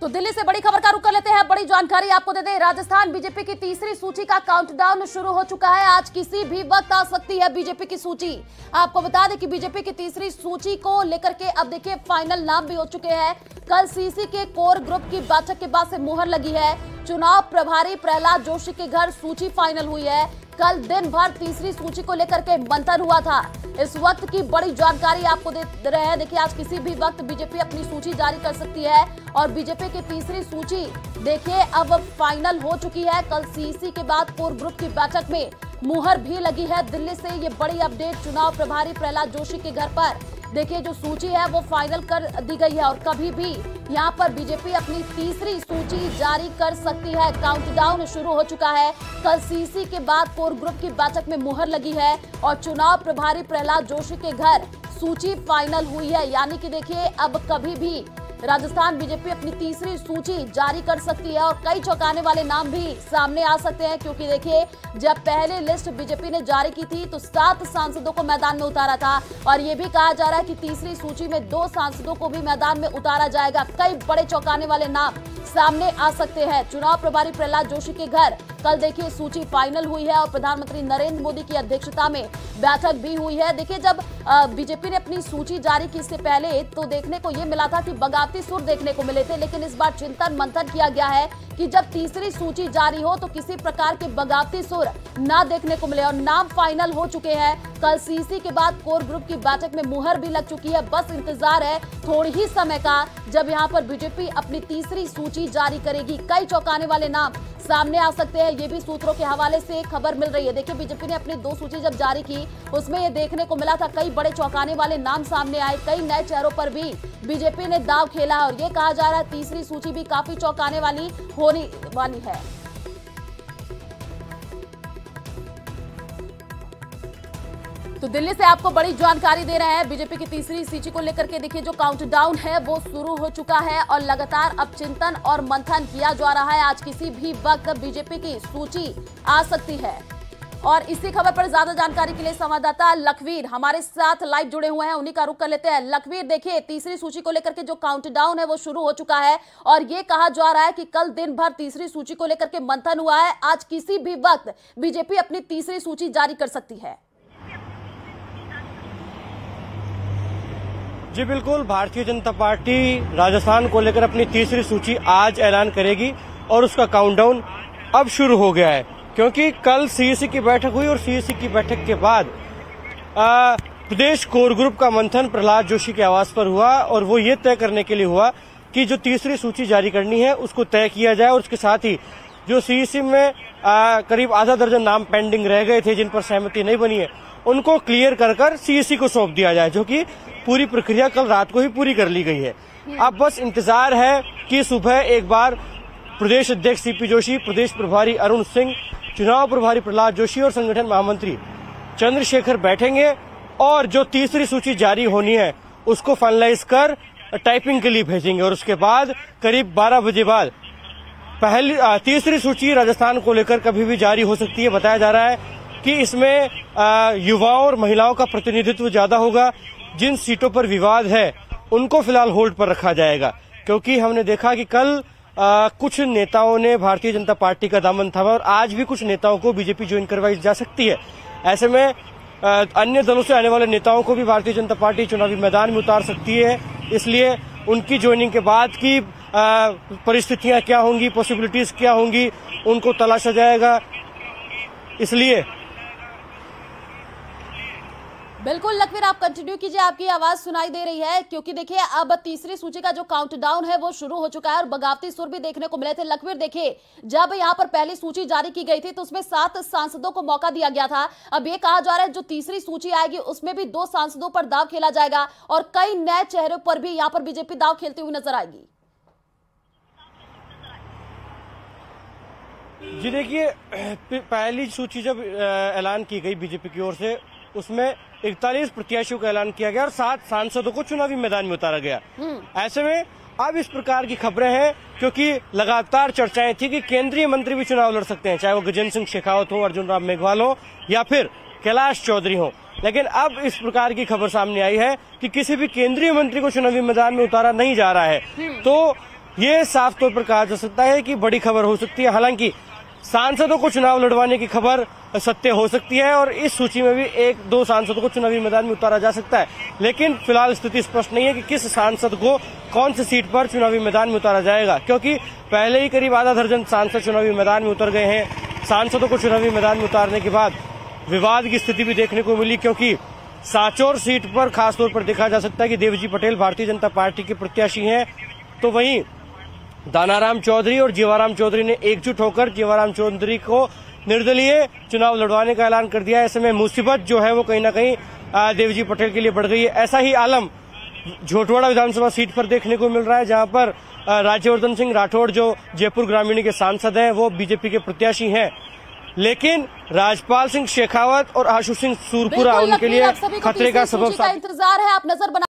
तो दिल्ली से बड़ी खबर का रुख कर लेते हैं। बड़ी जानकारी आपको दे दें, राजस्थान बीजेपी की तीसरी सूची का काउंटडाउन शुरू हो चुका है। आज किसी भी वक्त आ सकती है बीजेपी की सूची। आपको बता दें कि बीजेपी की तीसरी सूची को लेकर के अब देखिए फाइनल नाम भी हो चुके हैं। कल सीसी के कोर ग्रुप की बैठक के बाद से मुहर लगी है। चुनाव प्रभारी प्रहलाद जोशी के घर सूची फाइनल हुई है। कल दिन भर तीसरी सूची को लेकर के मंथन हुआ था। इस वक्त की बड़ी जानकारी आपको दे रहे हैं। देखिए आज किसी भी वक्त बीजेपी अपनी सूची जारी कर सकती है और बीजेपी की तीसरी सूची देखिए अब फाइनल हो चुकी है। कल सीसी के बाद कोर ग्रुप की बैठक में मुहर भी लगी है। दिल्ली से ये बड़ी अपडेट चुनाव प्रभारी प्रहलाद जोशी के घर पर देखिए जो सूची है वो फाइनल कर दी गई है और कभी भी यहाँ पर बीजेपी अपनी तीसरी सूची जारी कर सकती है। काउंटडाउन शुरू हो चुका है। कल सीसी के बाद कोर ग्रुप की बैठक में मुहर लगी है और चुनाव प्रभारी प्रहलाद जोशी के घर सूची फाइनल हुई है। यानी कि देखिए अब कभी भी राजस्थान बीजेपी अपनी तीसरी सूची जारी कर सकती है और कई चौंकाने वाले नाम भी सामने आ सकते हैं, क्योंकि देखिए जब पहले लिस्ट बीजेपी ने जारी की थी तो 7 सांसदों को मैदान में उतारा था और ये भी कहा जा रहा है कि तीसरी सूची में 2 सांसदों को भी मैदान में उतारा जाएगा। कई बड़े चौंकाने वाले नाम सामने आ सकते हैं। चुनाव प्रभारी प्रहलाद जोशी के घर कल देखिए सूची फाइनल हुई है और प्रधानमंत्री नरेंद्र मोदी की अध्यक्षता में बैठक भी हुई है। देखिए जब बीजेपी ने अपनी सूची जारी की इससे पहले तो देखने को ये मिला था कि बगावती सुर देखने को मिले थे, लेकिन इस बार चिंतन मंथन किया गया है कि जब तीसरी सूची जारी हो तो किसी प्रकार के बगावती सुर ना देखने को मिले और नाम फाइनल हो चुके हैं। कल सीसी के बाद कोर ग्रुप की बैठक में मुहर भी लग चुकी है। बस इंतजार है थोड़ी ही समय का जब यहाँ पर बीजेपी अपनी तीसरी सूची जारी करेगी। कई चौंकाने वाले नाम सामने आ सकते हैं, ये भी सूत्रों के हवाले से खबर मिल रही है। देखिए बीजेपी ने अपनी 2 सूची जब जारी की उसमें ये देखने को मिला था कई बड़े चौंकाने वाले नाम सामने आए। कई नए चेहरों पर भी बीजेपी ने दाव खेला और ये कहा जा रहा है तीसरी सूची भी काफी चौंकाने वाली होने वाली है। तो दिल्ली से आपको बड़ी जानकारी दे रहे हैं। बीजेपी की तीसरी सूची को लेकर के देखिए जो काउंटडाउन है वो शुरू हो चुका है और लगातार अब चिंतन और मंथन किया जा रहा है। आज किसी भी वक्त बीजेपी की सूची आ सकती है और इसी खबर पर ज्यादा जानकारी के लिए संवाददाता लखवीर हमारे साथ लाइव जुड़े हुए हैं, उन्हीं का रुख कर लेते हैं। लखवीर देखिए तीसरी सूची को लेकर के जो काउंटडाउन है वो शुरू हो चुका है और ये कहा जा रहा है कि कल दिन भर तीसरी सूची को लेकर के मंथन हुआ है। आज किसी भी वक्त बीजेपी अपनी तीसरी सूची जारी कर सकती है। जी बिल्कुल, भारतीय जनता पार्टी राजस्थान को लेकर अपनी तीसरी सूची आज ऐलान करेगी और उसका काउंटडाउन अब शुरू हो गया है, क्योंकि कल सीईसी की बैठक हुई और सीईसी की बैठक के बाद प्रदेश कोर ग्रुप का मंथन प्रहलाद जोशी के आवास पर हुआ और वो ये तय करने के लिए हुआ कि जो तीसरी सूची जारी करनी है उसको तय किया जाए और उसके साथ ही जो सीईसी में करीब आधा दर्जन नाम पेंडिंग रह गए थे जिन पर सहमति नहीं बनी है उनको क्लियर कर सीईसी को सौंप दिया जाए, जो कि पूरी प्रक्रिया कल रात को ही पूरी कर ली गई है। अब बस इंतजार है कि सुबह एक बार प्रदेश अध्यक्ष सीपी जोशी, प्रदेश प्रभारी अरुण सिंह, चुनाव प्रभारी प्रहलाद जोशी और संगठन महामंत्री चंद्रशेखर बैठेंगे और जो तीसरी सूची जारी होनी है उसको फाइनलाइज कर टाइपिंग के लिए भेजेंगे और उसके बाद करीब 12 बजे बाद तीसरी सूची राजस्थान को लेकर कभी भी जारी हो सकती है। बताया जा रहा है कि इसमें युवाओं और महिलाओं का प्रतिनिधित्व ज्यादा होगा। जिन सीटों पर विवाद है उनको फिलहाल होल्ड पर रखा जाएगा, क्योंकि हमने देखा कि कल कुछ नेताओं ने भारतीय जनता पार्टी का दामन थामा और आज भी कुछ नेताओं को बीजेपी ज्वाइन करवाई जा सकती है। ऐसे में अन्य दलों से आने वाले नेताओं को भी भारतीय जनता पार्टी चुनावी मैदान में उतार सकती है। इसलिए उनकी ज्वाइनिंग के बाद की परिस्थितियां क्या होंगी, पॉसिबिलिटीज क्या होंगी, उनको तलाशा जाएगा। इसलिए बिल्कुल लखवीर आप कंटिन्यू कीजिए, आपकी आवाज सुनाई दे रही है, क्योंकि देखिए अब तीसरी सूची का जो काउंटडाउन है वो शुरू हो चुका है और बगावती सुर भी देखने को मिले थे। लखवीर देखिए जब यहाँ पर पहली सूची जारी की गई थी तो उसमें 7 सांसदों को मौका दिया गया था। अब ये कहा जा रहा है जो तीसरी सूची आएगी उसमें भी 2 सांसदों पर दाव खेला जाएगा और कई नए चेहरों पर भी यहाँ पर बीजेपी दाव खेलती हुई नजर आएगी। जी देखिए, पहली सूची जब ऐलान की गई बीजेपी की ओर से उसमें 41 प्रत्याशियों का ऐलान किया गया और 7 सांसदों को चुनावी मैदान में उतारा गया। ऐसे में अब इस प्रकार की खबरें हैं, क्योंकि लगातार चर्चाएं थी कि केंद्रीय मंत्री भी चुनाव लड़ सकते हैं, चाहे वो गजेंद्र सिंह शेखावत हो, अर्जुन राम मेघवाल हो या फिर कैलाश चौधरी हो। लेकिन अब इस प्रकार की खबर सामने आई है कि किसी भी केंद्रीय मंत्री को चुनावी मैदान में उतारा नहीं जा रहा है। तो ये साफ तौर पर कहा जा सकता है कि बड़ी खबर हो सकती है। हालांकि सांसदों को चुनाव लड़वाने की खबर सत्य हो सकती है और इस सूची में भी 1-2 सांसदों को चुनावी मैदान में उतारा जा सकता है, लेकिन फिलहाल स्थिति स्पष्ट नहीं है कि किस सांसद को कौन सी सीट पर चुनावी मैदान में उतारा जाएगा, क्योंकि पहले ही करीब आधा दर्जन सांसद चुनावी मैदान में उतर गए हैं। सांसदों को चुनावी मैदान में उतारने के बाद विवाद की स्थिति भी देखने को मिली, क्योंकि सांचौर सीट पर खासतौर पर देखा जा सकता है कि देवजी पटेल भारतीय जनता पार्टी के प्रत्याशी हैं, तो वहीं दानाराम चौधरी और जीवाराम चौधरी ने एकजुट होकर जीवाराम चौधरी को निर्दलीय चुनाव लड़वाने का ऐलान कर दिया है। ऐसे में मुसीबत जो है वो कहीं ना कहीं देवजी पटेल के लिए बढ़ गई है। ऐसा ही आलम झोटवाड़ा विधानसभा सीट पर देखने को मिल रहा है, जहां पर राज्यवर्धन सिंह राठौड़ जो जयपुर ग्रामीण के सांसद हैं वो बीजेपी के प्रत्याशी हैं, लेकिन राजपाल सिंह शेखावत और आशु सिंह सूरपुरा उनके लिए खतरे का सबब इंतजार है। आप नजर बना